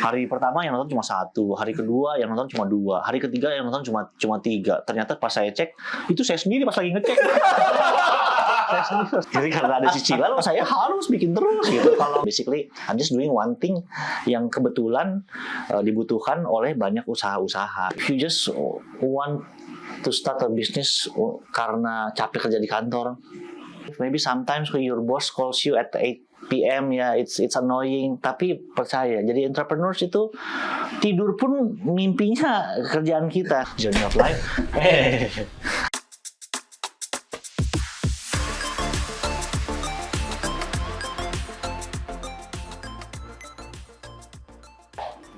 Hari pertama yang nonton cuma 1, hari kedua yang nonton cuma 2, hari ketiga yang nonton cuma 3. Ternyata pas saya cek, itu saya sendiri pas lagi ngecek. Jadi karena ada cicilan, saya harus bikin terus gitu. Kalau basically, I'm just doing one thing yang kebetulan dibutuhkan oleh banyak usaha-usaha. If you just want to start a business karena capek kerja di kantor, maybe sometimes when your boss calls you at 8 PM ya, it's annoying. Tapi percaya, jadi entrepreneurs itu tidur pun mimpinya kerjaan kita. Journey of life.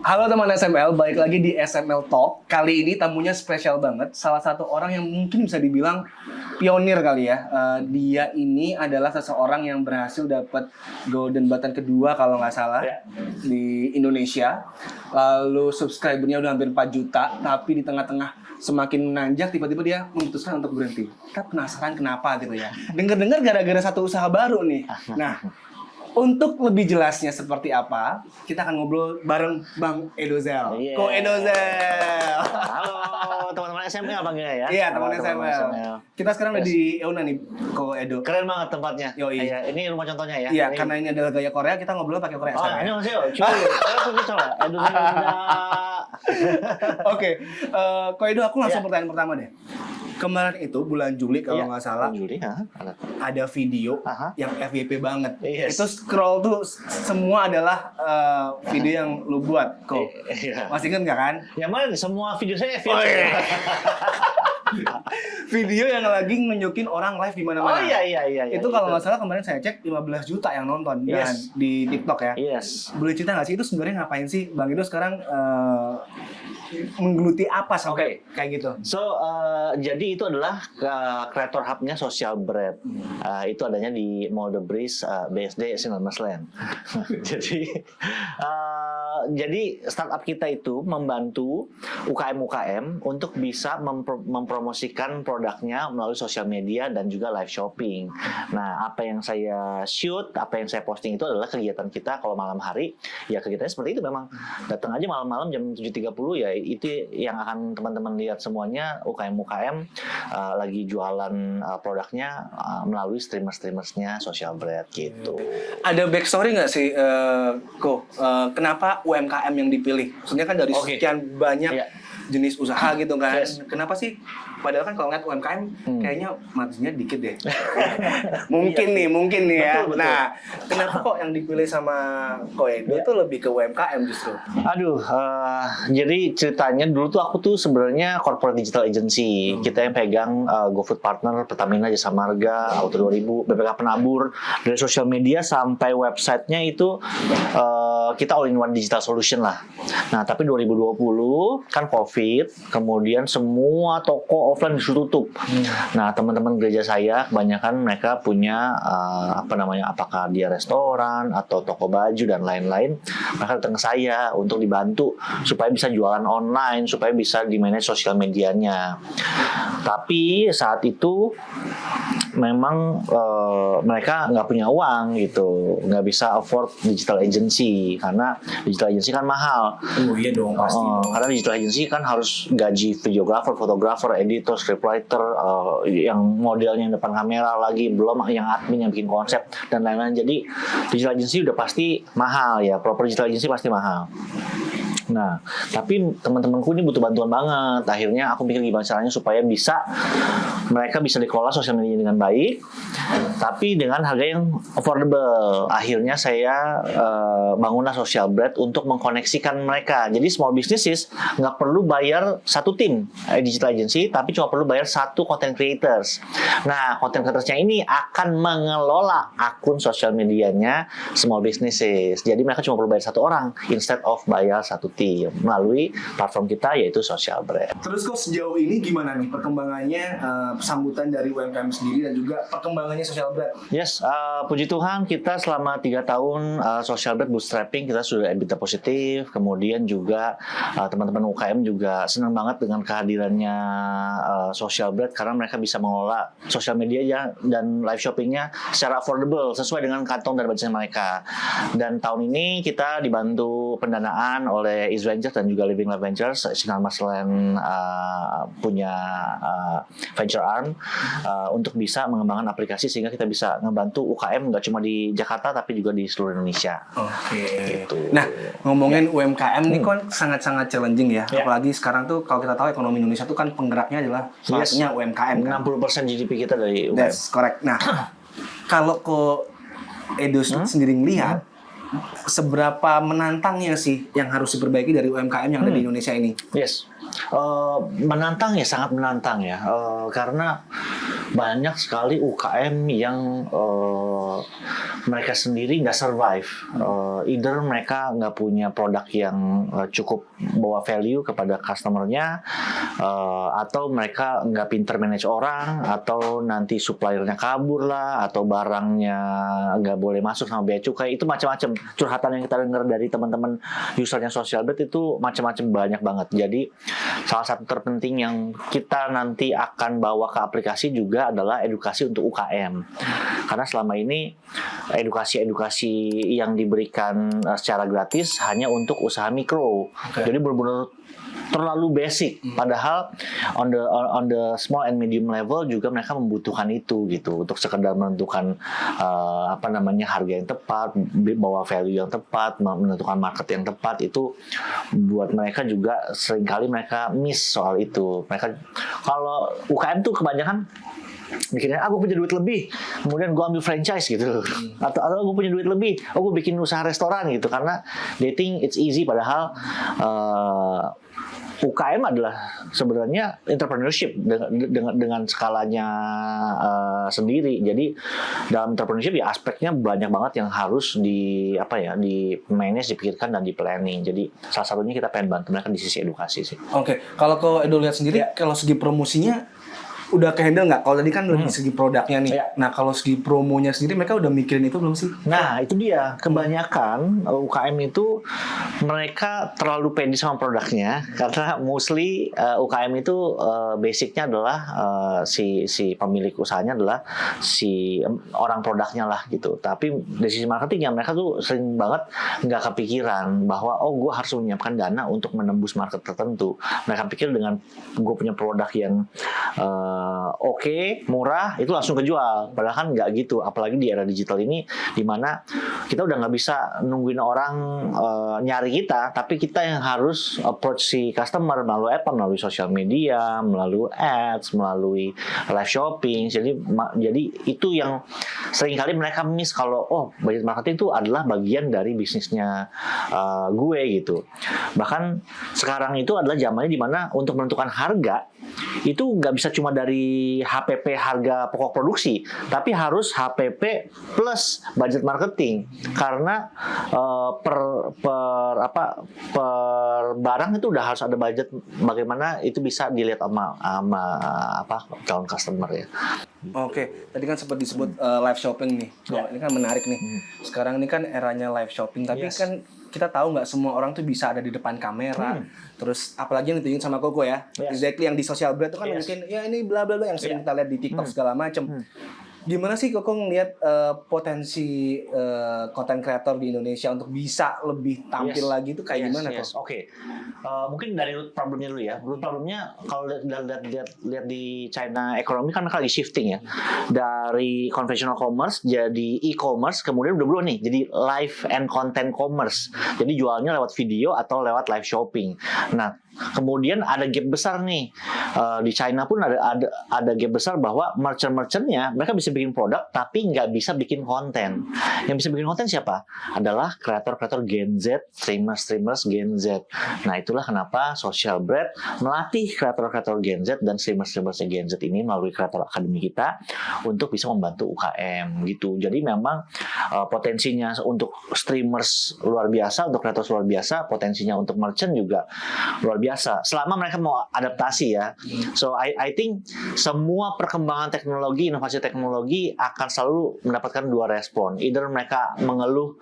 Halo teman SML, balik lagi di SML Talk. Kali ini tamunya spesial banget. Salah satu orang yang mungkin bisa dibilang pionir kali ya. Dia ini adalah seseorang yang berhasil dapat Golden Button kedua kalau nggak salah di Indonesia. Lalu subscribernya udah hampir 4 juta. Tapi di tengah-tengah semakin menanjak, tiba-tiba dia memutuskan untuk berhenti. Kita penasaran kenapa gitu ya. Dengar-dengar gara-gara satu usaha baru nih. Nah, untuk lebih jelasnya seperti apa, kita akan ngobrol bareng Bang Edozel. Yeah. Ko Edozel. Halo teman-teman SML panggilnya ya. Iya, teman SML. Kita sekarang udah di Euna nih, Ko Edo. Keren banget tempatnya. Yoi. Ini rumah contohnya ya. Iya, karena ini adalah gaya Korea, kita ngobrol pakai Korea. Ini masih coba. Saya coba. Oke, Ko Edo, aku langsung pertanyaan pertama deh. Kemarin itu bulan Juli kalau nggak salah, Juli, ada video yang FYP banget. Yes. Itu scroll tuh semua adalah video yang lu buat, kok. Masih inget nggak kan? Yang mana nih? Semua video saya FYP. Video yang lagi nunjukin orang live di mana-mana. Iya. Itu kalau nggak salah kemarin saya cek 15 juta yang nonton dan di TikTok ya. Yes. Boleh cerita nggak sih itu sebenarnya ngapain sih Bang Edo sekarang menggeluti apa sampai kayak gitu? So, jadi itu adalah creator hub-nya Social Bread. Itu adanya di Mall The Breeze, BSD, Sinarmas Land. Jadi startup kita itu membantu UKM-UKM untuk bisa mempromosikan produknya melalui sosial media dan juga live shopping. Nah, apa yang saya shoot, apa yang saya posting itu adalah kegiatan kita kalau malam hari. Ya kegiatannya seperti itu memang. Datang aja malam-malam jam 7.30 ya itu yang akan teman-teman lihat semuanya UKM-UKM lagi jualan produknya melalui streamer-streamersnya Social Bread gitu. Ada backstory nggak sih, kenapa UMKM yang dipilih? Maksudnya kan dari sekian banyak jenis usaha gitu kan. Kenapa sih? Padahal kan kalau ngeliat UMKM kayaknya marginnya dikit deh. mungkin nih ya. Betul. Nah, kenapa kok yang dipilih sama Ko Edo itu lebih ke UMKM justru? Aduh, jadi ceritanya dulu tuh aku tuh sebenarnya corporate digital agency. Kita yang pegang GoFood Partner, Pertamina, Jasa Marga, Auto 2000, BPK Penabur, dari sosial media sampai websitenya itu kita all in one digital solution lah. Nah, tapi 2020 kan COVID, kemudian semua toko offline disuruh tutup. Nah, teman-teman gereja saya kebanyakan mereka punya apakah dia restoran atau toko baju dan lain-lain. Mereka datang ke saya untuk dibantu supaya bisa jualan online, supaya bisa di-manage sosial medianya. Tapi saat itu memang mereka nggak punya uang gitu, nggak bisa afford digital agency karena digital agency kan mahal. Oh iya dong pasti. Karena digital agency kan harus gaji videographer, fotografer, editor, scriptwriter, yang modelnya depan kamera lagi, belum yang admin yang bikin konsep dan lain-lain. Jadi digital agency udah pasti mahal ya, proper digital agency pasti mahal. Nah, tapi teman-temanku ini butuh bantuan banget. Akhirnya aku pikir gimana caranya supaya mereka bisa dikelola sosial media dengan baik, tapi dengan harga yang affordable. Akhirnya saya bangunlah Social Bread untuk mengkoneksikan mereka. Jadi small businesses nggak perlu bayar satu tim digital agency, tapi cuma perlu bayar satu content creators. Nah, content creatorsnya ini akan mengelola akun sosial medianya small businesses. Jadi mereka cuma perlu bayar satu orang instead of bayar satu tim melalui platform kita yaitu Social Bread. Terus kok sejauh ini gimana nih perkembangannya, sambutan dari UMKM sendiri dan juga perkembangannya Social Bread? Yes, puji Tuhan kita selama 3 tahun Social Bread bootstrapping kita sudah EBITDA positif. Kemudian juga teman-teman UKM juga senang banget dengan kehadirannya Social Bread karena mereka bisa mengelola sosial media dan live shoppingnya secara affordable sesuai dengan kantong dan budget mereka. Dan tahun ini kita dibantu pendanaan oleh East Ventures dan juga Living Life Ventures. Sinar Maslen punya venture arm untuk bisa mengembangkan aplikasi sehingga kita bisa ngebantu UKM nggak cuma di Jakarta tapi juga di seluruh Indonesia. Oke. Gitu. Nah, ngomongin UMKM ini kan sangat-sangat challenging ya. Apalagi sekarang tuh kalau kita tahu ekonomi Indonesia tuh kan penggeraknya adalah salah satunya UMKM kan. 60% GDP kita dari UKM. That's correct. Nah, kalau Edo sendiri ngelihat seberapa menantangnya sih yang harus diperbaiki dari UMKM yang ada di Indonesia ini? Yes. Menantang ya, sangat menantang ya, karena banyak sekali UKM yang mereka sendiri nggak survive, either mereka nggak punya produk yang cukup bawa value kepada customernya, atau mereka nggak pinter manage orang, atau nanti suppliernya kabur lah, atau barangnya nggak boleh masuk sama bea cukai. Itu macam-macam curhatan yang kita dengar dari teman-teman usernya Social Bread itu macam-macam, banyak banget. Jadi salah satu terpenting yang kita nanti akan bawa ke aplikasi juga adalah edukasi untuk UKM. Karena selama ini edukasi-edukasi yang diberikan secara gratis hanya untuk usaha mikro. Jadi benar-benar terlalu basic. Padahal on the small and medium level juga mereka membutuhkan itu gitu untuk sekedar menentukan harga yang tepat, bawa value yang tepat, menentukan market yang tepat. Itu buat mereka juga seringkali mereka miss soal itu. Mereka kalau UKM tuh kebanyakan mikirnya aku punya duit lebih, kemudian gue ambil franchise gitu, atau gue punya duit lebih, gue bikin usaha restoran gitu, karena they think it's easy. Padahal UKM adalah sebenarnya entrepreneurship dengan skalanya sendiri. Jadi dalam entrepreneurship ya aspeknya banyak banget yang harus di manage, dipikirkan dan di planning. Jadi salah satunya kita pengen bantu mereka di sisi edukasi sih. Oke. Kalau Edo lihat sendiri, kalau segi promosinya udah ke-handle nggak? Kalau tadi kan dari segi produknya nih. Nah, kalau segi promonya sendiri mereka udah mikirin itu belum sih? Nah, itu dia. Kebanyakan UKM itu mereka terlalu pede sama produknya karena mostly UKM itu basicnya adalah si pemilik usahanya adalah si orang produknya lah gitu. Tapi dari sisi marketingnya mereka tuh sering banget nggak kepikiran bahwa gue harus menyiapkan dana untuk menembus market tertentu. Mereka pikir dengan gue punya produk yang oke, murah, itu langsung kejual. Padahal kan nggak gitu. Apalagi di era digital ini, di mana kita udah nggak bisa nungguin orang nyari kita, tapi kita yang harus approach si customer melalui apa? Melalui sosial media, melalui ads, melalui live shopping. Jadi itu yang seringkali mereka miss kalau budget marketing itu adalah bagian dari bisnisnya gue gitu. Bahkan sekarang itu adalah zamannya di mana untuk menentukan harga itu nggak bisa cuma dari HPP, harga pokok produksi, tapi harus HPP plus budget marketing, karena per barang itu udah harus ada budget bagaimana itu bisa dilihat sama calon customer ya. Oke, tadi kan sempat disebut live shopping nih. Ini kan menarik nih. Sekarang ini kan eranya live shopping, tapi kan kita tahu nggak semua orang tuh bisa ada di depan kamera. Terus apalagi yang ditunjukin sama Koko ya. Exactly, yang di Social Bread itu kan mungkin ya ini bla bla bla yang sering kita lihat di TikTok segala macam. Gimana sih Koko ngelihat potensi content creator di Indonesia untuk bisa lebih tampil lagi itu kayak gimana Kok? Oke. Mungkin dari root problemnya dulu ya. Root problemnya kalau lihat di China ekonomi kan mereka lagi shifting ya. Dari conventional commerce jadi e-commerce, kemudian udah berubah nih jadi live and content commerce. Jadi jualnya lewat video atau lewat live shopping. Nah, kemudian ada gap besar nih di China pun ada gap besar bahwa merchant-merchantnya mereka bisa bikin produk tapi nggak bisa bikin konten. Yang bisa bikin konten siapa? Adalah kreator-kreator Gen Z, streamers Gen Z. Nah, itulah kenapa Social Bread melatih kreator-kreator Gen Z dan streamers Gen Z ini melalui Kreator Academy kita untuk bisa membantu UKM gitu. Jadi memang potensinya untuk streamers luar biasa, untuk kreator luar biasa, potensinya untuk merchant juga luar biasa. biasa selama mereka mau adaptasi ya. So I think semua perkembangan teknologi, inovasi teknologi akan selalu mendapatkan dua respon. Either mereka mengeluh,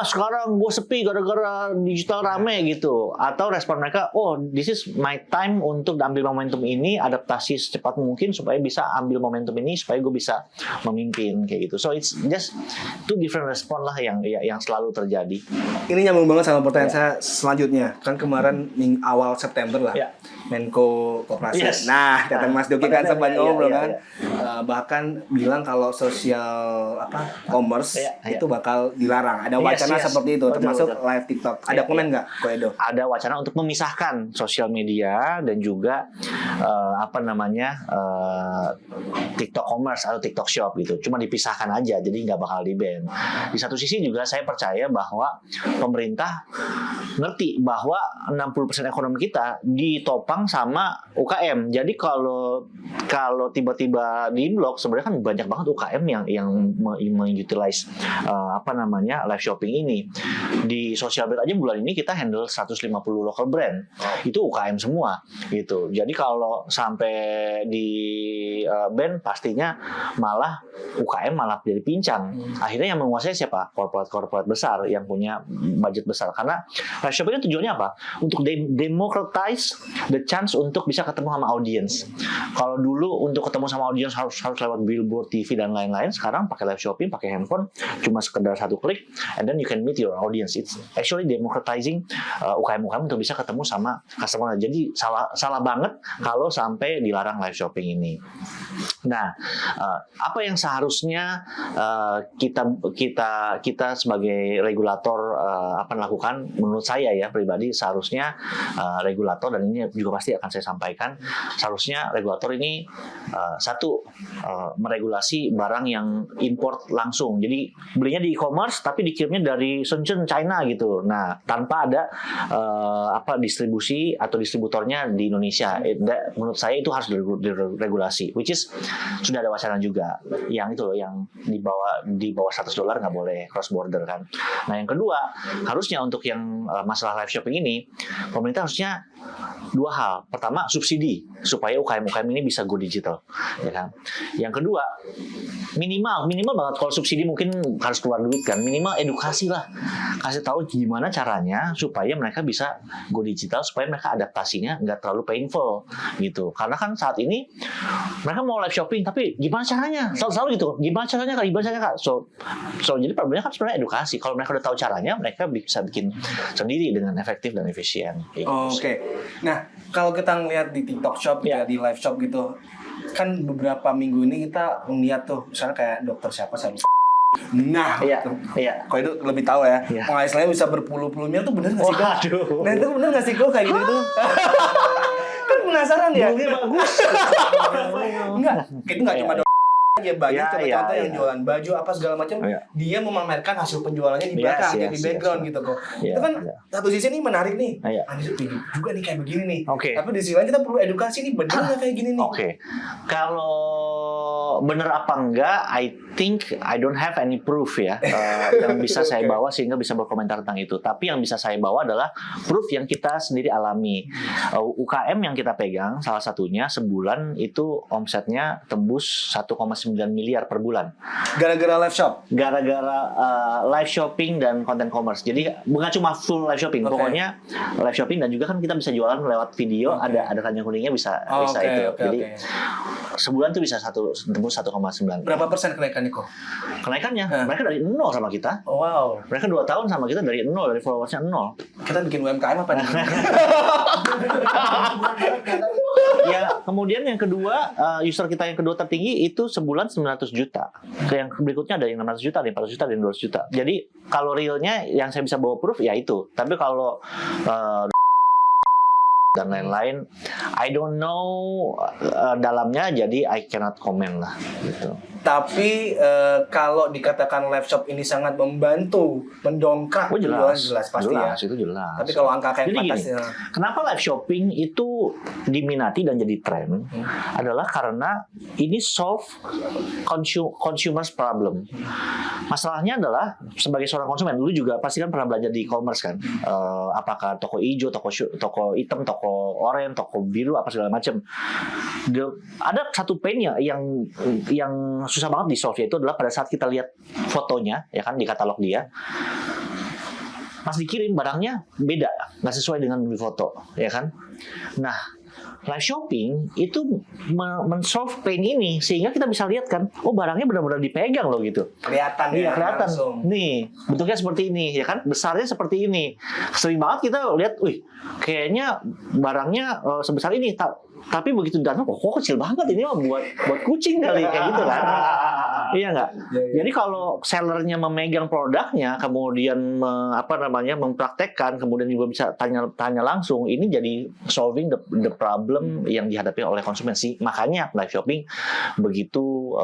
sekarang gue sepi gara-gara digital rame gitu, atau respon mereka, oh this is my time untuk ambil momentum ini, adaptasi secepat mungkin supaya bisa ambil momentum ini supaya gue bisa memimpin kayak gitu. So it's just two different respon lah yang selalu terjadi. Ini nyambung banget sama pertanyaan saya selanjutnya. Kan kemarin awal September lah, Menko Koperasi. Yes. Nah, kata Mas Doki kan sempat ngobrol kan, bahkan bilang kalau sosial commerce itu bakal dilarang. Ada wacana seperti itu, termasuk live TikTok. Ada komen nggak, Ko Edo? Ada wacana untuk memisahkan sosial media dan juga TikTok commerce atau TikTok shop gitu. Cuma dipisahkan aja, jadi nggak bakal di-ban. Di satu sisi juga saya percaya bahwa pemerintah ngerti bahwa 60% ekonomi kita ditopang sama UKM. Jadi kalau tiba-tiba di-blok, sebenarnya kan banyak banget UKM yang mengutilize live shopping ini. Di sosial media aja bulan ini kita handle 150 local brand. Itu UKM semua gitu. Jadi kalau sampai di ban, pastinya malah UKM malah jadi pincang. Akhirnya yang menguasai siapa? Korporat besar yang punya budget besar. Karena live shopping itu tujuannya apa? Untuk democratize the chance untuk bisa ketemu sama audience. Kalau dulu untuk ketemu sama audience harus lewat billboard, TV dan lain-lain, sekarang pakai live shopping, pakai handphone, cuma sekedar satu klik, and then you can meet your audience. It's actually democratizing UKM untuk bisa ketemu sama customer. Jadi salah banget kalau sampai dilarang live shopping ini. Nah, apa yang seharusnya kita sebagai regulator lakukan? Menurut saya ya pribadi, seharusnya regulator, dan ini juga pasti akan saya sampaikan, seharusnya regulator ini meregulasi barang yang import langsung. Jadi belinya di e-commerce tapi dikirimnya dari Shenzhen, China gitu. Nah, tanpa ada distribusi atau distributornya di Indonesia. Menurut saya itu harus diregulasi, which is sudah ada wacana juga yang itu loh, yang di bawah $100 nggak boleh cross border kan. Nah, yang kedua, harusnya untuk yang masalah live shopping ini, pemerintah harusnya dua hal. Pertama, subsidi supaya UKM ini bisa go digital, ya kan. Yang kedua, minimal banget, kalau subsidi mungkin harus keluar duit kan, minimal edukasi lah, kasih tahu gimana caranya supaya mereka bisa go digital, supaya mereka adaptasinya nggak terlalu painful gitu. Karena kan saat ini mereka mau live shopping tapi gimana caranya, selalu gitu, gimana caranya kak. So jadi problemnya kan sebenarnya edukasi. Kalau mereka udah tahu caranya, mereka bisa bikin sendiri dengan efektif dan efisien. Oke. Nah, kalau kita ngelihat di TikTok Shop ya, di live shop gitu, kan beberapa minggu ini kita ngeliat tuh, misalnya kayak dokter siapa saya bisa. Nah, kok itu lebih tahu ya. Penghasilannya bisa berpuluh-puluh miliar tuh, bener nggak sih kak? Nah, itu bener nggak sih kok kayak gitu tuh? Kan penasaran ya. Bagus. Enggak, itu nggak cuma ya, banyak contoh-contoh yang jualan baju apa segala macam, dia memamerkan hasil penjualannya di belakang, di background gitu kok. Itu kan satu sisi nih menarik nih, anjir juga nih kayak begini nih. Tapi di sisi lain kita perlu edukasi nih, bener nggak kayak gini nih? Kalau bener apa enggak, I think I don't have any proof ya yang bisa saya bawa sehingga bisa berkomentar tentang itu. Tapi yang bisa saya bawa adalah proof yang kita sendiri alami. UKM yang kita pegang, salah satunya sebulan itu omsetnya tembus 1,9 miliar per bulan. Gara-gara live shop? Gara-gara live shopping dan content commerce. Jadi bukan cuma full live shopping, pokoknya live shopping, dan juga kan kita bisa jualan lewat video, ada keranjang kuningnya bisa itu. Jadi sebulan tuh bisa tembus 1,9. Berapa persen kenaikannya kok? Kenaikannya, mereka dari 0 sama kita. Wow. Mereka 2 tahun sama kita dari 0, dari followersnya 0. Kita bikin UMKM apa nih? Ya, kemudian yang kedua, user kita yang kedua tertinggi itu sebulan 900 juta. Yang berikutnya ada yang 600 juta, ada yang 400 juta, ada yang 200 juta. Jadi kalau realnya yang saya bisa bawa proof ya itu. Tapi kalau dan lain-lain, I don't know dalamnya, jadi I cannot comment lah gitu. Tapi kalau dikatakan live shop ini sangat membantu, mendongkrak penjualan jelas pasti jelas, ya. itu jelas. Tapi kalau angka yang Jadi atas gini, kenapa live shopping itu diminati dan jadi tren adalah karena ini solve consumers problem. Masalahnya adalah sebagai seorang konsumen, dulu juga pasti kan pernah belajar di e-commerce kan, apakah toko hijau, toko hitam, toko oranye, toko biru, apa segala macam. Ada satu pain yang susah banget di solve, yaitu adalah pada saat kita lihat fotonya ya kan di katalog dia, pas dikirim barangnya beda, nggak sesuai dengan di foto ya kan. Nah, live shopping itu men-solve pain ini sehingga kita bisa lihat kan, oh barangnya benar-benar dipegang loh gitu. Kelihatan Iya, ya, kelihatan. langsung. Nih, bentuknya seperti ini ya kan, besarnya seperti ini. Sering banget kita lihat, wih, kayaknya barangnya sebesar ini, tapi begitu datang, kok kecil banget ini mah buat kucing kali kayak gitu kan. Iya nggak? Ya. Jadi kalau sellernya memegang produknya, kemudian mempraktekkan, kemudian juga bisa tanya langsung, ini jadi solving the problem yang dihadapi oleh konsumen sih. Makanya live shopping begitu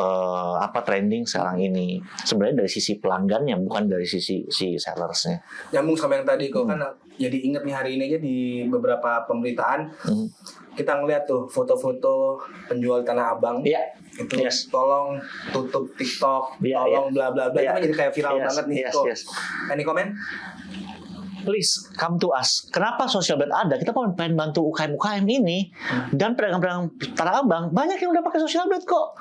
trending sekarang ini. Sebenarnya dari sisi pelanggannya, bukan dari sisi si sellersnya. Nyambung sama yang tadi kok kan, jadi inget nih hari ini aja di beberapa pemberitaan kita ngeliat tuh foto-foto penjual Tanah Abang. Iya. Itu Yes. tolong tutup TikTok, Iya, tolong bla bla bla. Iya. Itu kan jadi kayak viral banget nih kok. Yes. Any comment? Please come to us. Kenapa Social Blade ada? Kita pengen bantu UKM ini dan pedagang-pedagang Tanah Abang banyak yang udah pakai Social Blade kok.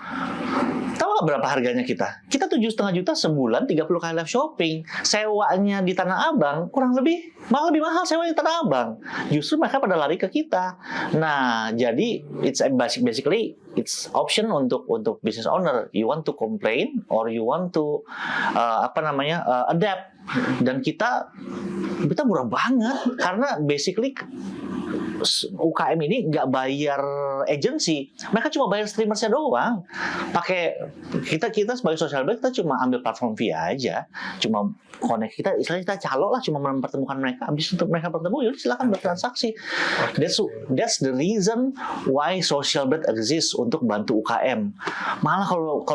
Tahu nggak berapa harganya kita? Kita 7,5 juta sebulan, 30 kali live shopping. Sewanya di Tanah Abang kurang lebih malah lebih mahal sewa di Tanah Abang. Justru mereka pada lari ke kita. Nah, jadi it's basically it's option untuk business owner. You want to complain or you want to adapt. Dan kita murah banget karena basically UKM ini nggak bayar agency, mereka cuma bayar streamersnya doang. Pakai kita sebagai social media kita cuma ambil platform via aja, cuma connect kita, istilahnya kita calok lah, cuma mempertemukan mereka. Habis untuk mereka bertemu, yaudah silakan bertransaksi. That's the reason why social bet exists, untuk bantu UKM. Malah kalau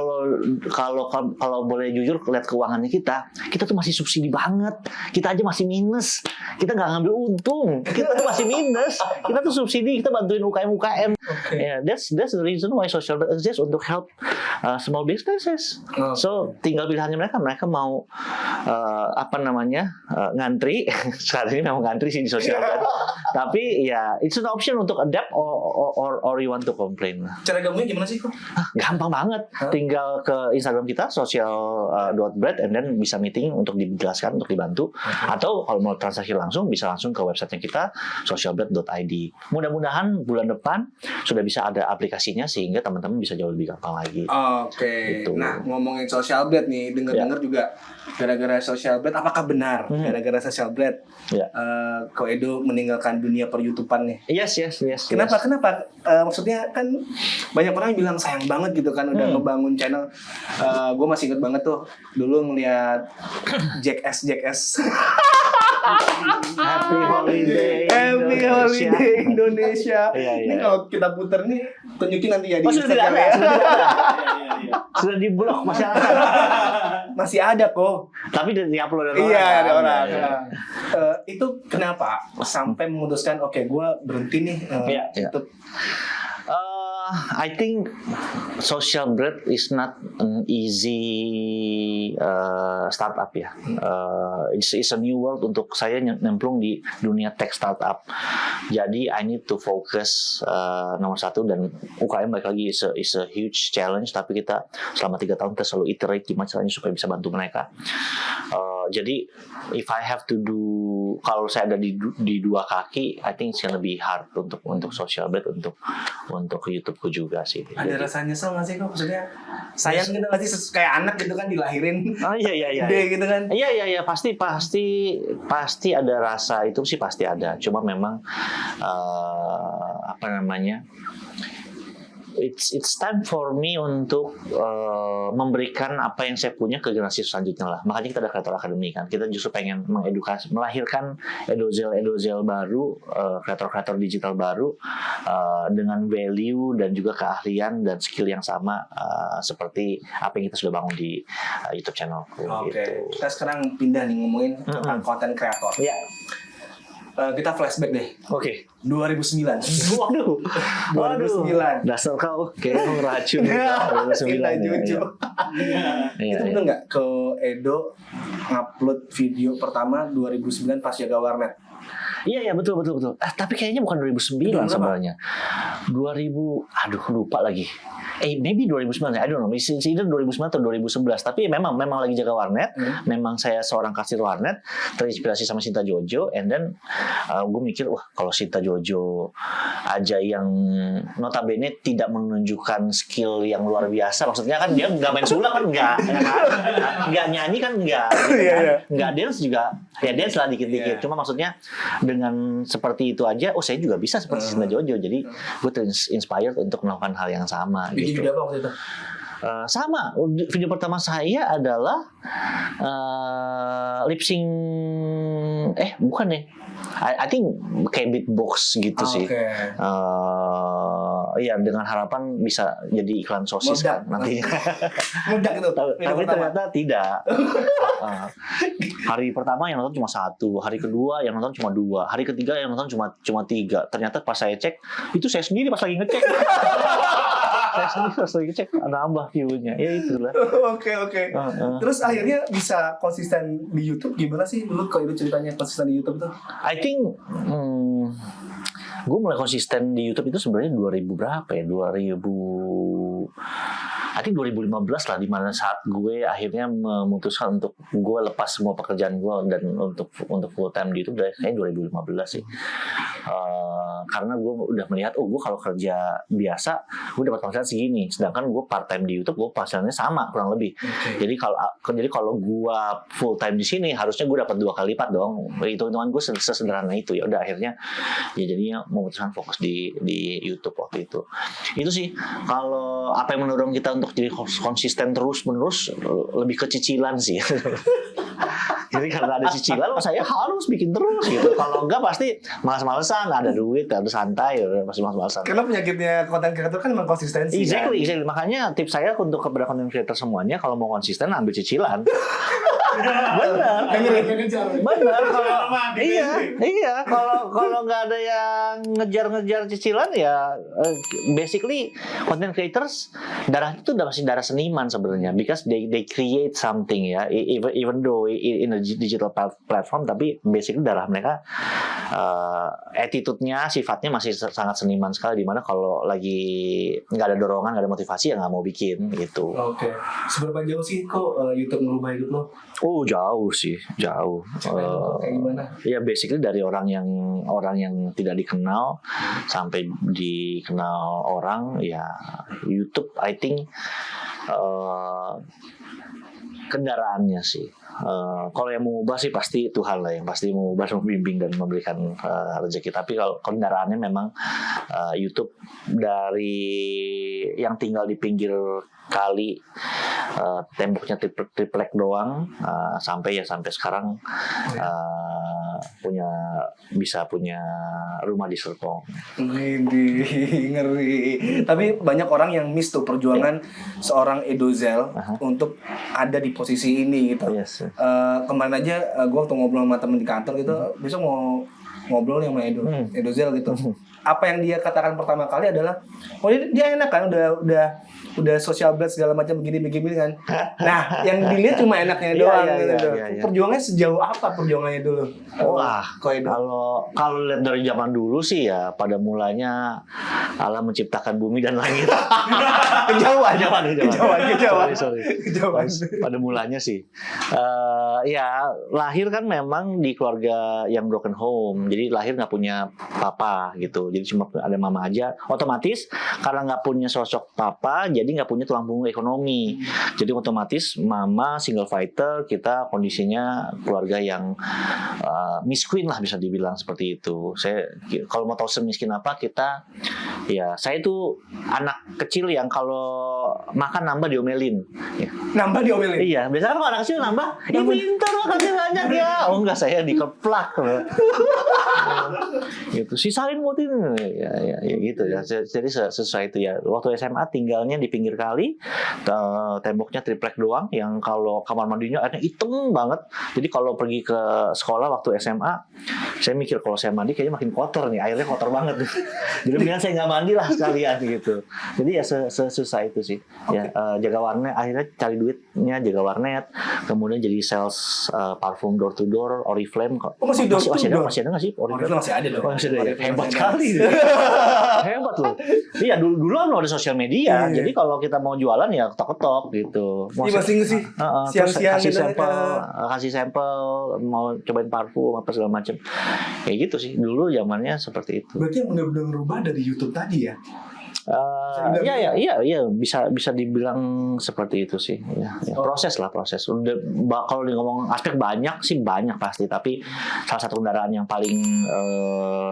boleh jujur lihat keuangannya kita tuh masih subsidi banget. Kita aja masih minus. Kita nggak ngambil untung. Kita tuh masih minus. Kita tuh subsidi, kita bantuin UKM. Okay. Yeah, that's the reason why social bet exists, untuk help small businesses. Okay. So tinggal pilihannya mereka mau ngantri. Sekarang ini memang ngantri sih di social media. Tapi ya it's an option untuk adapt or you want to complain. Cara gabungnya gimana sih kok? Gampang banget. Tinggal ke Instagram kita social.bread and then bisa meeting untuk dijelaskan, untuk dibantu. Atau kalau mau transaksi langsung bisa langsung ke websitenya kita socialbread.id. Mudah-mudahan bulan depan sudah bisa ada aplikasinya sehingga teman-teman bisa jauh lebih gampang lagi. Oke. Gitu. Nah, ngomongin social blade nih, dengar-dengar juga gara-gara social blade, apakah benar gara-gara social blade Ko Edo meninggalkan dunia per-YouTubean nih? Yes. Kenapa? Maksudnya kan banyak orang yang bilang sayang banget gitu kan udah ngebangun channel. Gue masih inget banget tuh dulu ngeliat Jackass. Happy Holiday Indonesia. Iya. Ini kalau kita puter nih, tunjukin nanti ya di Sudah tidak Instagram ada. ya. Sudah di blok masyarakat. Masih ada kok. Tapi di upload orang. Iya, ada orang. Iya. Itu kenapa sampai memutuskan oke, gue berhenti nih YouTube? I think social bread is not an easy startup ya. It's a new world untuk saya nyemplung di dunia tech startup. Jadi I need to focus nomor satu, dan UKM balik lagi is a huge challenge. Tapi kita selama 3 tahun kita selalu iterate gimana caranya supaya bisa bantu mereka. Jadi if I have to do, kalau saya ada di dua kaki, I think it's gonna be hard untuk social bread, untuk YouTubeku juga sih. Ada rasa nyesel nggak sih kok? Maksudnya sayang gitu nggak sih, kayak anak gitu kan dilahirin? Oh iya. Gede gitu kan? Iya, pasti ada rasa itu sih, pasti ada. Cuma memang it's time for me untuk memberikan apa yang saya punya ke generasi selanjutnya lah. Makanya kita ada Creator Academy kan. Kita justru pengen mengedukasi, melahirkan edozel baru, kreator digital baru dengan value dan juga keahlian dan skill yang sama seperti apa yang kita sudah bangun di YouTube channel. Oke. Gitu. Kita sekarang pindah nih ngomongin tentang konten kreator. Ya, Kita flashback deh. oke. 2009. Waduh, 2009. dasar kau kayak ngeracun. 2009 Kita ya, jujur. Iya, Itu iya. bener nggak ke Edo ngupload video pertama 2009 pas jaga warnet? Iya betul. Tapi kayaknya bukan 2009 Berapa? sebenarnya. 2000, aduh lupa lagi. Maybe 2009. I don't know. It's either 2009 atau 2011. Tapi memang lagi jaga warnet. Memang saya seorang kasir warnet, terinspirasi sama Sinta Jojo, and then gue mikir, wah kalau Sinta Jojo aja yang notabene tidak menunjukkan skill yang luar biasa. Maksudnya kan dia nggak main sulap kan nggak nyanyi kan nggak, gitu Iya, kan? iya. Nggak dance juga. Ya dance lah dikit-dikit. Iya. Cuma maksudnya dengan seperti itu aja, saya juga bisa seperti Sinta Jojo. Jadi gue terinspired untuk melakukan hal yang sama. Bikin Gitu. video apa waktu itu? Sama, video pertama saya adalah lip sync, bukan ya, I think kayak beatbox gitu sih. Oke. Iya, dengan harapan bisa jadi iklan sosis Meledak. kan nantinya. Meledak itu. Tapi Video pertama. ternyata tidak. Hari pertama yang nonton cuma 1, hari kedua yang nonton cuma 2, hari ketiga yang nonton cuma 3. Ternyata pas saya cek, itu saya sendiri pas lagi ngecek. Saya sendiri pas lagi ngecek, nambah view-nya. Ya itulah. Oke. Terus akhirnya bisa konsisten di YouTube gimana sih dulu kalau itu ceritanya konsisten di YouTube tuh? I think gue mulai konsisten di YouTube itu sebenarnya 2000 berapa ya? 2015 lah, dimana saat gue akhirnya memutuskan untuk gue lepas semua pekerjaan gue dan untuk full time di YouTube dari kayaknya 2015 sih. Karena gue udah melihat, gue kalau kerja biasa gue dapat penghasilan segini, sedangkan gue part time di YouTube gue penghasilannya sama kurang lebih. Okay. Jadi kalau gue full time di sini harusnya gue dapat 2 kali lipat dong. Hitung-hitungan gue sesederhana itu. Ya udah akhirnya ya jadinya memutuskan fokus di YouTube waktu itu. Itu sih kalau apa yang mendorong kita untuk jadi konsisten terus-menerus, lebih ke cicilan sih. Jadi karena ada cicilan, saya harus bikin terus gitu. Kalau enggak pasti malas-malesan, ada duit, ada santai, pasti malas-malesan. Karena penyakitnya konten kreator kan memang konsistensi. Exactly. Makanya tips saya untuk kepada content creator semuanya, kalau mau konsisten ambil cicilan. Benar. Benar. Iya. Kalau nggak ada yang ngejar cicilan ya, basically content creators darah itu udah masih darah seniman sebenarnya, because they create something ya, even though in a digital platform, tapi basically darah mereka attitude-nya, sifatnya masih sangat seniman sekali, dimana kalau lagi nggak ada dorongan, nggak ada motivasi ya nggak mau bikin gitu. Oke. Seberapa jauh sih kok YouTube merubah hidup lo? Oh jauh sih, jauh. Kayak gimana? Ya basically dari orang yang tidak dikenal sampai dikenal orang, ya YouTube I think kendaraannya sih. Kalau yang mengubah sih pasti Tuhan lah yang pasti mengubah, membimbing dan memberikan rezeki. Tapi kalau kendaraannya memang YouTube, dari yang tinggal di pinggir kali, temboknya triplek doang, sampai sekarang bisa punya rumah di Serpong. Ngeri. Tapi banyak orang yang miss tuh perjuangan seorang Edozel untuk ada di posisi ini gitu. Yes. Kemarin aja gue waktu ngobrol sama temen di kantor gitu, besok mau ngobrol nih sama Edozel gitu. Apa yang dia katakan pertama kali adalah, dia enak kan, udah social blast segala macam begini kan. Nah, yang dilihat cuma enaknya doang. Iya. Perjuangannya sejauh apa perjuangannya dulu? Wah, kalau lihat dari zaman dulu sih ya, pada mulanya Allah menciptakan bumi dan langit. Kejauhan. Sorry. Pada mulanya sih, ya lahir kan memang di keluarga yang broken home, jadi lahir nggak punya papa gitu, jadi cuma ada mama aja. Otomatis karena nggak punya sosok papa, jadi nggak punya tulang punggung ekonomi. Jadi otomatis mama single fighter, kita kondisinya keluarga yang miskin lah bisa dibilang seperti itu. Saya kalau mau tahu semiskin apa kita, ya saya itu anak kecil yang kalau makan nambah diomelin. Nambah diomelin? Iya, biasanya kalau anak kecil nambah, pintar makasih banyak ya. Oh enggak, saya dikeplak. gitu. Sisain buat ini ya gitu ya. Jadi sesuai itu ya. Waktu SMA tinggalnya di pinggir kali, temboknya triplek doang, yang kalau kamar mandinya airnya hitam banget. Jadi kalau pergi ke sekolah waktu SMA, saya mikir kalau saya mandi kayaknya makin kotor nih, airnya kotor banget. Jadi mendingan saya nggak mandi lah sekalian gitu. Jadi ya sesusah itu sih. Ya jaga warnet, akhirnya cari duitnya jaga warnet, kemudian jadi sales parfum door to door, Oriflame kok. Masih door to door? Masih ada nggak sih Oriflame? Masih ada dong. Masih ada ya. Hebat sekali. Hebat loh. Iya dulu kan ada sosial media, jadi kalau kita mau jualan ya ketok-ketok gitu. Iya masih nggak sih? Siang-siang kasih gitu, sampel, mau cobain parfum apa segala macam. Kayak gitu sih. Dulu zamannya seperti itu. Berarti yang benar-benar berubah dari YouTube tadi ya? Iya bisa dibilang seperti itu sih ya. Proses. Udah kalau ngomong aspek banyak pasti, tapi salah satu kendaraan yang paling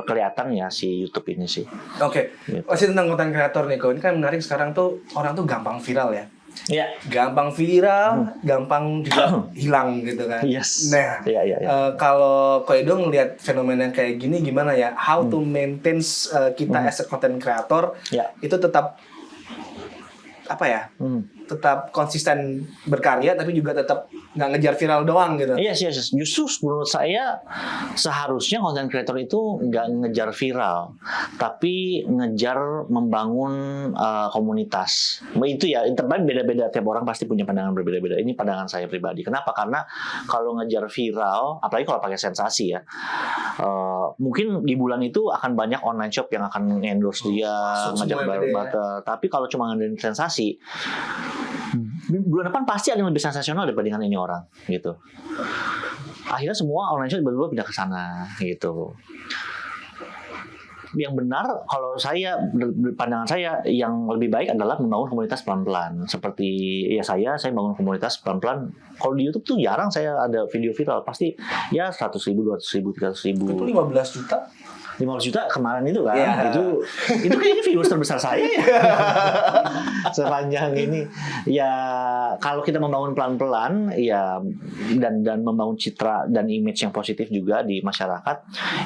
kelihatan ya si YouTube ini sih. Oke. Gitu. Masih tentang konten kreator nih, Ko. Ini kan menarik, sekarang tuh orang tuh gampang viral ya. Iya. Gampang viral, gampang juga hilang gitu kan. Yes. Nah, kalau Ko Edo ngelihat fenomena kayak gini gimana ya? How to maintain kita as a content creator itu tetap apa ya? Tetap konsisten berkarya tapi juga tetap nggak ngejar viral doang gitu. Yes. Justru menurut saya seharusnya content creator itu nggak ngejar viral, tapi ngejar membangun komunitas. Itu ya, tapi beda-beda, tiap orang pasti punya pandangan berbeda-beda. Ini pandangan saya pribadi. Kenapa? Karena kalau ngejar viral, apalagi kalau pakai sensasi ya, mungkin di bulan itu akan banyak online shop yang akan endorse dia, ngajak barter. Tapi kalau cuma ngadain sensasi, bulan depan pasti ada yang lebih sensasional dibandingkan ini orang gitu. Akhirnya semua online shop tiba-tiba pindah ke sana gitu. Yang benar kalau pandangan saya yang lebih baik adalah membangun komunitas pelan-pelan. Seperti ya saya bangun komunitas pelan-pelan. Kalau di YouTube tuh jarang saya ada video viral, pasti ya 100.000, 200.000, 300.000. Itu 15 juta. 15 juta kemarin itu kan, itu kayaknya viewers terbesar saya ya. Sepanjang ini ya, kalau kita membangun pelan-pelan ya, dan membangun citra dan image yang positif juga di masyarakat,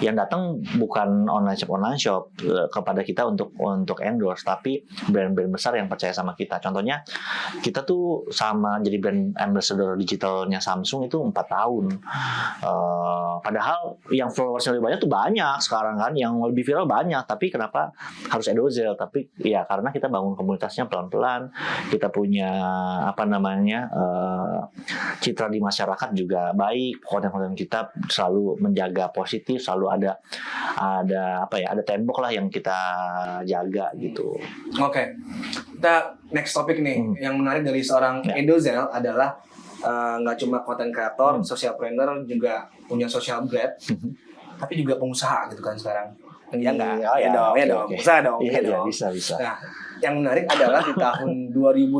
yang datang bukan online shop kepada kita untuk endorse, tapi brand-brand besar yang percaya sama kita. Contohnya kita tuh sama jadi brand ambassador digitalnya Samsung itu 4 tahun. Padahal yang followersnya lebih banyak tuh banyak sekarang kan, yang lebih viral banyak, tapi kenapa harus Edozel? Tapi ya karena kita bangun komunitasnya pelan-pelan, kita punya citra di masyarakat juga baik, konten-konten kita selalu menjaga positif, selalu ada tembok lah yang kita jaga gitu. Oke. Kita next topik nih, yang menarik dari seorang Edozel adalah nggak cuma konten kreator, socialpreneur, juga punya social brand, tapi juga pengusaha gitu kan sekarang. Ya enggak? Ya dong. Usaha dong. Iya, bisa. Nah, yang menarik adalah di tahun 2020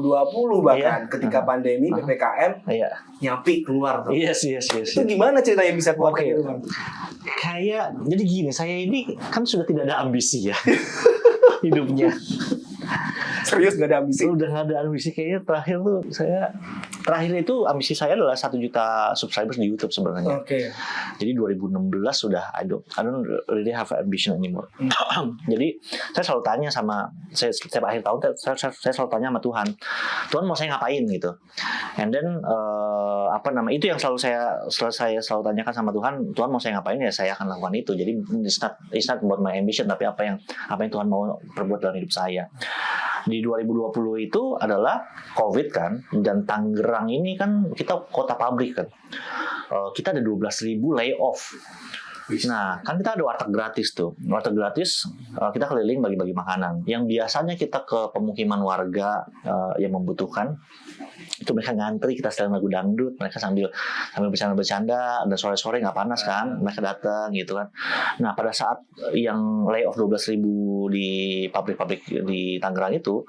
bahkan ketika pandemi PPKM, Nyapi keluar tuh. Yes. Itu gimana ceritanya bisa keluar kayak gitu, Bang? Kayak jadi gini, saya ini kan sudah tidak ada ambisi ya hidupnya. Serius gak ada ambisi? Udah gak ada ambisi, kayaknya terakhir itu ambisi saya adalah 1 juta subscribers di YouTube sebenarnya. Oke. Jadi 2016 sudah I don't really have ambition anymore. Jadi saya selalu tanya setiap akhir tahun saya selalu tanya sama Tuhan mau saya ngapain gitu. And then itu yang selalu saya selalu tanyakan sama Tuhan mau saya ngapain, ya saya akan lakukan itu. Jadi it's not about my ambition, tapi apa yang Tuhan mau perbuat dalam hidup saya. Di 2020 itu adalah COVID kan, dan Tangerang ini kan kita kota pabrik kan. Kita ada 12.000 layoff. Nah, kan kita ada warteg gratis tuh. Warteg gratis, kita keliling bagi-bagi makanan. Yang biasanya kita ke pemukiman warga yang membutuhkan, itu mereka ngantri, kita setelan lagu dangdut, mereka sambil bercanda, dan sore-sore nggak panas kan, mereka datang gitu kan. Nah, pada saat yang layoff 12.000 di pabrik-pabrik di Tangerang itu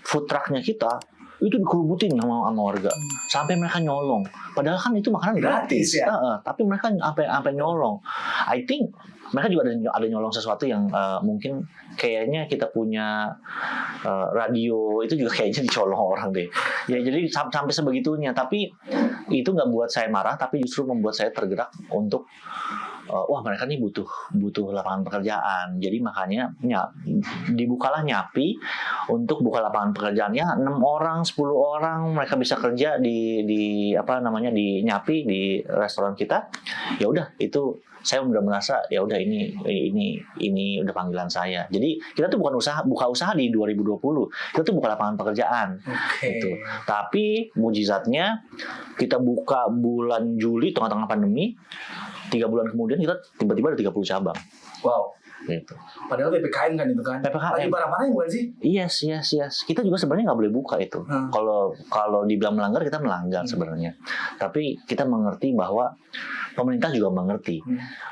food trucknya kita itu dikerubutin sama warga sampai mereka nyolong, padahal kan itu makanan gratis ya? Tapi mereka sampai nyolong. I think mereka juga ada nyolong sesuatu yang mungkin kayaknya kita punya radio itu juga kayaknya dicolong orang deh ya. Jadi sampai sebegitunya, tapi itu nggak buat saya marah, tapi justru membuat saya tergerak untuk wah mereka nih butuh lapangan pekerjaan. Jadi makanya dibukalah Nyapi untuk buka lapangan pekerjaannya 6 orang, 10 orang mereka bisa kerja di apa namanya di Nyapi di restoran kita. Ya udah itu saya udah merasa ya udah ini udah panggilan saya. Jadi kita tuh bukan buka usaha di 2020. Kita tuh buka lapangan pekerjaan. Gitu. Tapi mujizatnya kita buka bulan Juli tengah-tengah pandemi. 3 bulan kemudian kita tiba-tiba ada 30 cabang. Wow. Gitu. Padahal PPKM kan itu kan. PPKM. Lagi parah-parahnya bukan sih? Yes. Kita juga sebenarnya nggak boleh buka itu. Kalau dibilang melanggar kita melanggar sebenarnya. Tapi kita mengerti bahwa pemerintah juga mengerti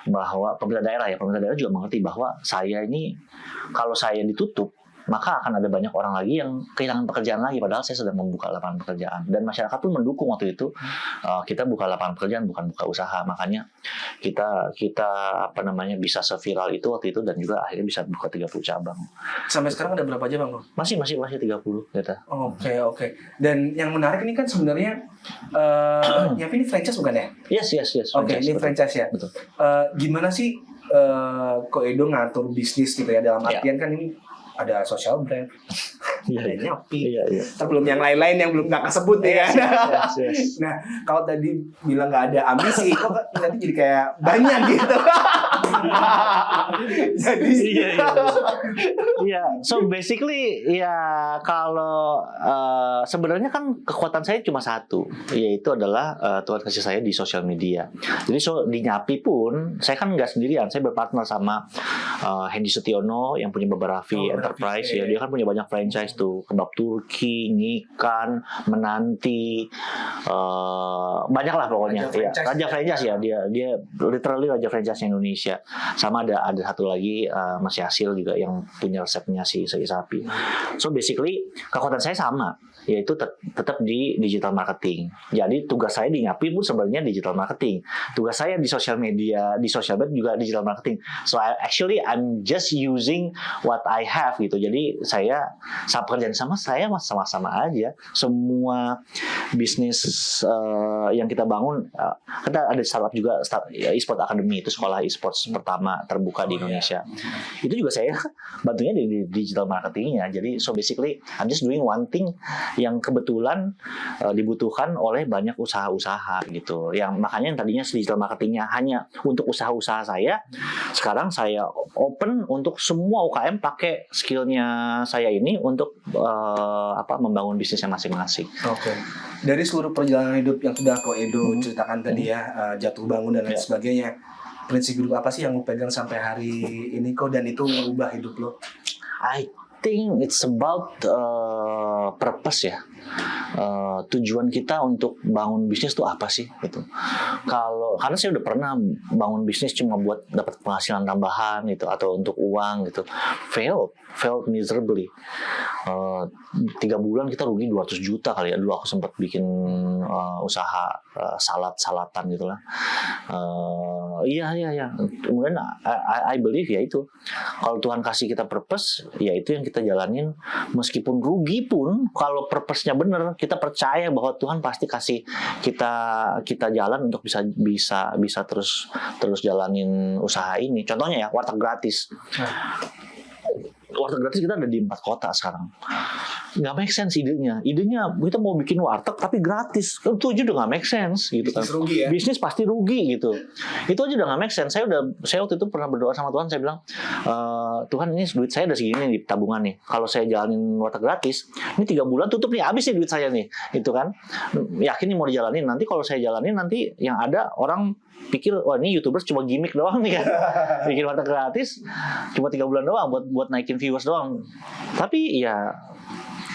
bahwa pemerintah daerah juga mengerti bahwa saya ini kalau saya ditutup maka akan ada banyak orang lagi yang kehilangan pekerjaan lagi padahal saya sedang membuka lapangan pekerjaan dan masyarakat pun mendukung waktu itu kita buka lapangan pekerjaan bukan buka usaha makanya kita apa namanya bisa seviral itu waktu itu dan juga akhirnya bisa buka 30 cabang. Sampai sekarang ada berapa cabang, Bang? Masih 30 kita. Oke. Dan yang menarik ini kan sebenarnya Nyapi ini franchise bukan ya? Yes. Oke, ini franchise ya. Betul. Gimana sih Koedo ngatur bisnis gitu ya dalam artian kan ini ada social brand, ada Nyapi, belum yang lain-lain yang belum nggak kesebut ya. Yes. Nah, kalau tadi bilang nggak ada ambisi, kok nanti jadi kayak banyak gitu. Jadi, iya. So basically ya kalau sebenarnya kan kekuatan saya cuma satu, yaitu adalah Tuhan kasih saya di sosial media. Jadi di Nyapi pun saya kan nggak sendirian, saya berpartner sama Hendy Sutiono yang punya beberapa Enterprise ya, dia kan punya banyak franchise tuh, Kebab Turki, Ngikan, Menanti, banyak lah pokoknya. Raja franchise ya, dia literally raja franchise Indonesia. Sama ada satu lagi Mas Yasil juga yang punya resepnya si sapi. So basically kekuatan saya sama, yaitu tetap di digital marketing. Jadi tugas saya di Nyapi pun sebenarnya digital marketing. Tugas saya di sosial media, di social media juga digital marketing. So I'm just using what I have gitu. Jadi saya pekerjaan saya sama-sama aja. Semua bisnis yang kita bangun, kita ada startup juga, e-sport academy, itu sekolah e-sport pertama terbuka di Indonesia. Itu juga saya bantunya di digital marketingnya. Jadi so basically I'm just doing one thing yang kebetulan dibutuhkan oleh banyak usaha-usaha gitu. Yang makanya yang tadinya digital marketingnya hanya untuk usaha-usaha saya, sekarang saya open untuk semua UKM pakai skillnya saya ini untuk membangun bisnisnya masing-masing. Oke. Dari seluruh perjalanan hidup yang sudah Koedo ceritakan tadi ya, jatuh bangun dan lain sebagainya, prinsip hidup apa sih yang lo pegang sampai hari ini kok dan itu mengubah hidup lo? I think it's about purpose ya. Tujuan kita untuk bangun bisnis itu apa sih gitu. Karena saya udah pernah bangun bisnis cuma buat dapat penghasilan tambahan gitu atau untuk uang gitu. Failed miserably. 3 bulan kita rugi 200 juta kali ya. Dulu aku sempat bikin usaha salatan gitu lah. Iya. Kemudian I believe ya itu. Kalau Tuhan kasih kita purpose, ya itu yang kita jalanin. Meskipun rugi pun, kalau purpose-nya benar, kita percaya bahwa Tuhan pasti kasih kita jalan untuk bisa terus jalanin usaha ini. Contohnya ya, warteg gratis. Warteg gratis kita ada di 4 kota sekarang. Nggak make sense idenya kita mau bikin warteg tapi gratis, itu aja udah nggak make sense gitu kan. Rugi ya? Bisnis pasti rugi gitu, itu aja udah nggak make sense. Saya waktu itu pernah berdoa sama Tuhan, saya bilang, Tuhan ini duit saya udah segini di tabungan nih, kalau saya jalanin warteg gratis ini 3 bulan tutup nih, habis nih duit saya nih, itu kan. Yakin nih mau dijalanin, nanti kalau saya jalanin nanti yang ada orang pikir wah ini YouTubers cuma gimmick doang nih kan, bikin warteg gratis cuma 3 bulan doang buat naikin viewers doang. Tapi ya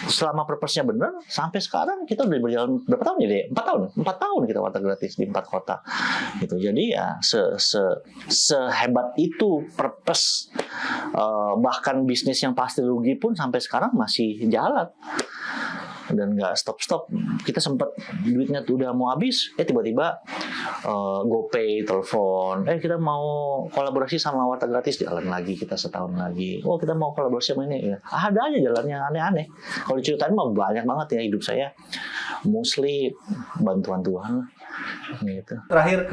selama purpose-nya benar, sampai sekarang kita udah berjalan berapa tahun ya deh? 4 tahun kita warteg gratis di 4 kota gitu. Jadi ya sehebat itu purpose, bahkan bisnis yang pasti rugi pun sampai sekarang masih jalan dan nggak stop. Kita sempat duitnya tuh udah mau habis, tiba-tiba GoPay telepon, kita mau kolaborasi sama warteg gratis, jalan lagi kita setahun lagi. Oh kita mau kolaborasi sama ini, ya ada aja jalannya aneh-aneh. Kalau diceritain mah banyak banget ya hidup saya, mostly bantuan Tuhan gitu. Terakhir,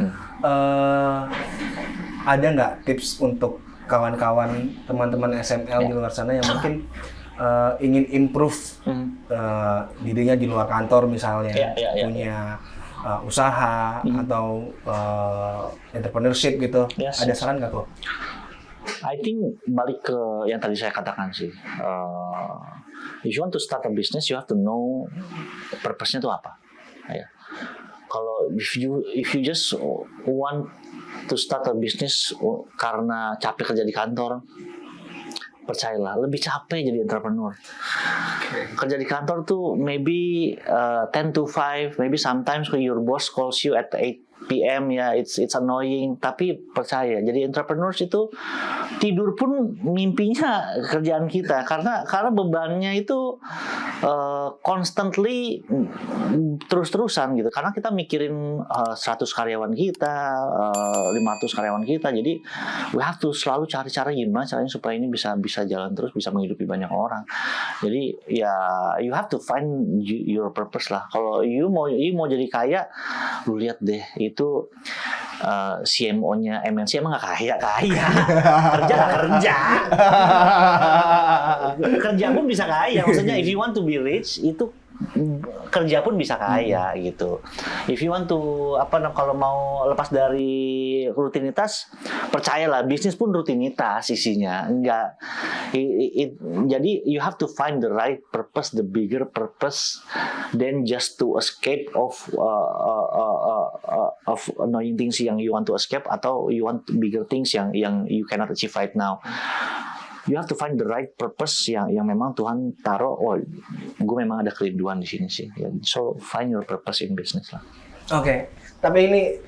ada nggak tips untuk kawan-kawan teman-teman SML di luar sana yang mungkin ingin improve dirinya di luar kantor misalnya, punya usaha atau entrepreneurship gitu, ada saran nggak kok? I think balik ke yang tadi saya katakan sih, if you want to start a business, you have to know purpose-nya itu apa. Ya. Kalau if you just want to start a business karena capek kerja di kantor, percayalah lebih capek jadi entrepreneur. Kerja di kantor tuh maybe 10 to 5, maybe sometimes when your boss calls you at 8 PM ya, it's annoying, tapi percaya jadi entrepreneurs itu tidur pun mimpinya kerjaan kita karena bebannya itu constantly terus-terusan gitu, karena kita mikirin 100 karyawan kita, 500 karyawan kita, jadi we have to selalu cari cara gimana caranya supaya ini bisa jalan terus, bisa menghidupi banyak orang. Jadi ya you have to find your purpose lah. Kalau you mau jadi kaya, lu lihat deh itu CMO-nya MNC emang nggak kaya kerja pun bisa kaya. Maksudnya if you want to be rich itu kerja pun bisa kaya gitu. If you want to kalau mau lepas dari rutinitas, percayalah bisnis pun rutinitas isinya. Enggak. Jadi you have to find the right purpose, the bigger purpose, than just to escape of annoying things yang you want to escape, atau you want bigger things yang you cannot achieve right now. You have to find the right purpose yang memang Tuhan taruh. Oh, gue memang ada kerinduan di sini sih. So find your purpose in business lah. Oke. Tapi ini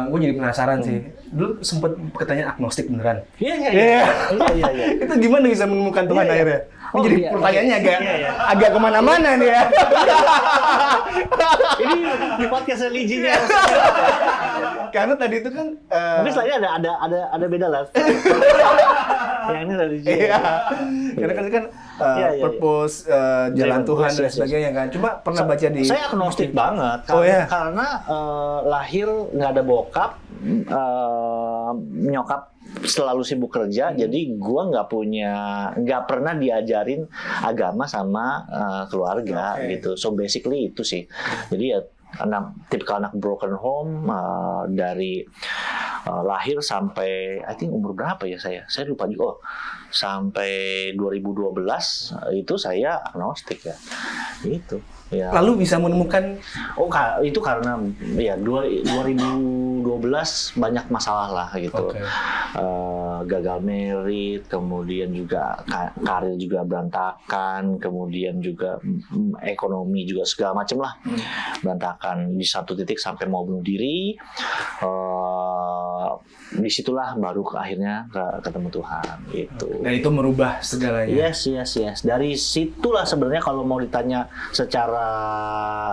gue jadi penasaran sih. Dulu sempet katanya agnostik beneran. Iya. Itu gimana bisa menemukan Tuhan akhirnya? Ini jadi pertanyaannya agak kemana-mana nih ya. Ini di podcast religinya. Karena tadi itu kan mungkin setelahnya ada beda lah. Yang ini religi. Iya. Karena kan purpose jalan Tuhan dan sebagainya kan. Cuma pernah baca di saya agnostik banget karena lahir nggak ada bokap, nyokap selalu sibuk kerja, jadi gue nggak pernah diajarin agama sama keluarga gitu. So basically itu sih. Jadi ya tipikal anak broken home, dari lahir sampai I think umur berapa ya saya lupa juga. Sampai 2012 itu saya agnostik ya. Itu. Ya. Lalu bisa menemukan itu karena ya 2012 banyak masalah lah gitu. Gagal merit, kemudian juga karir juga berantakan, kemudian juga ekonomi juga segala macam lah berantakan. Di satu titik sampai mau bunuh diri. Disitulah baru akhirnya ketemu Tuhan gitu. Dan itu merubah segalanya. Yes. Dari situlah sebenarnya kalau mau ditanya secara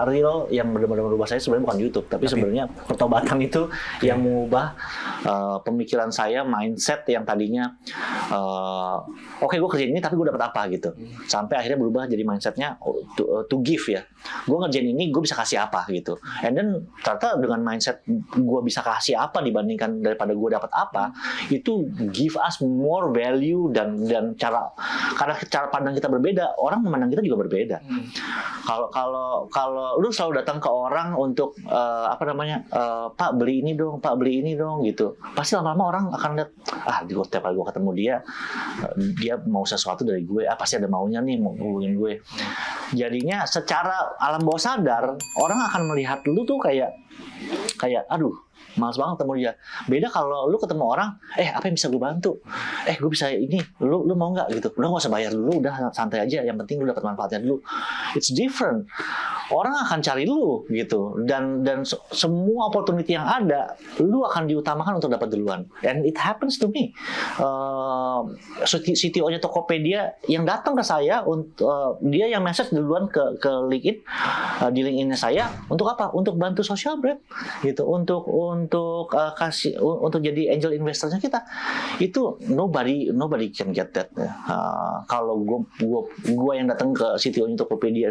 real yang benar-benar merubah saya sebenarnya bukan YouTube, tapi sebenarnya pertobatan itu yang mengubah pemikiran saya, mindset yang tadinya oke, gue kerjain ini tapi gue dapat apa gitu, sampai akhirnya berubah jadi mindsetnya to give ya. Gue ngerjain ini gue bisa kasih apa gitu, and then ternyata dengan mindset gue bisa kasih apa dibandingkan daripada gue dapat apa, itu give us more value dan karena cara pandang kita berbeda, orang memandang kita juga berbeda. Kalau lu selalu datang ke orang untuk Pak beli ini dong gitu, pasti lama-lama orang akan lihat tiap kali gue ketemu dia mau sesuatu dari gue, pasti ada maunya nih mau hubungin gue. Jadinya secara alam bawah sadar orang akan melihat lu tuh kayak aduh males banget ketemu dia. Beda kalau lu ketemu orang, apa yang bisa gue bantu? Gue bisa ini, lu mau nggak gitu? Udah nggak usah bayar dulu, udah santai aja. Yang penting lu dapat manfaatnya dulu. It's different. Orang akan cari lu gitu, dan semua opportunity yang ada, lu akan diutamakan untuk dapat duluan. And it happens to me. CTO-nya Tokopedia yang datang ke saya, dia yang message duluan ke LinkedIn, di LinkedIn-nya saya untuk apa? Untuk bantu social bread gitu, untuk untuk kasih untuk jadi angel investornya kita, itu nobody can get that. Kalau gue yang datang ke CTO-nya Tokopedia,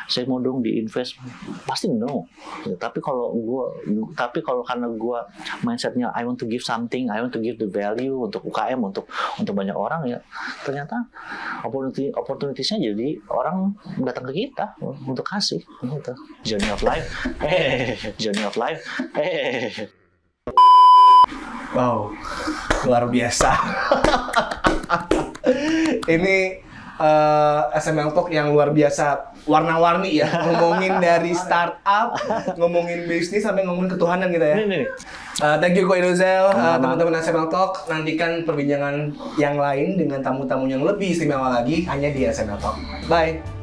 saya mau dong diinvest, pasti no. Tapi kalau karena gue mindsetnya I want to give something, I want to give the value untuk UKM, untuk banyak orang, ya ternyata opportunitiesnya jadi orang datang ke kita untuk kasih gitu. Journey of life. Wow, luar biasa. Ini SML Talk yang luar biasa, warna-warni ya. Ngomongin dari startup, ngomongin bisnis, sampai ngomongin ketuhanan gitu ya. Ini. Thank you Ko Idozel, teman-teman SML Talk. Nantikan perbincangan yang lain dengan tamu-tamu yang lebih istimewa lagi hanya di SML Talk. Bye.